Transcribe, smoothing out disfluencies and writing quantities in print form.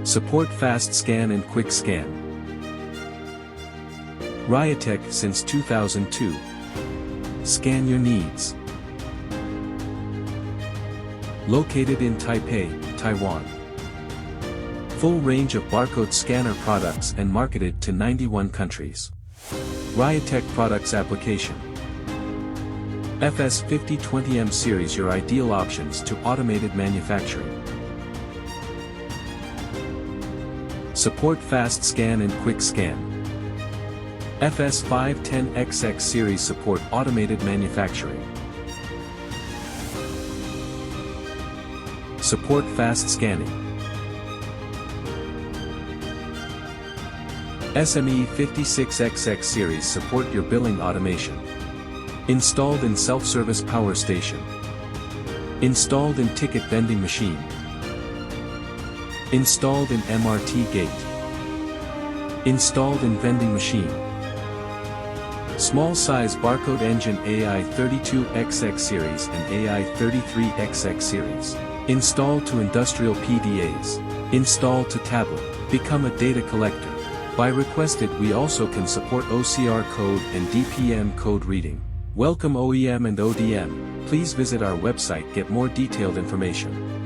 Support fast scan and quick scan. RIOTEC since 2002. Scan your needs. Located in Taipei, Taiwan. Full range of barcode scanner products and marketed to 91 countries. RIOTEC products application. FS5020M series, your ideal options to automated manufacturing. Support fast scan and quick scan. FS510XX series support automated manufacturing. Support fast scanning. SME56XX series support your billing automation. Installed in self-service power station. Installed in ticket vending machine. Installed in MRT gate. Installed in vending machine. Small size barcode engine AI32XX series and AI33XX series. Installed to industrial PDAs. Installed to tablet. Become a data collector. By requested, we also can support OCR code and DPM code reading. Welcome OEM and ODM. Please visit our website, get more detailed information.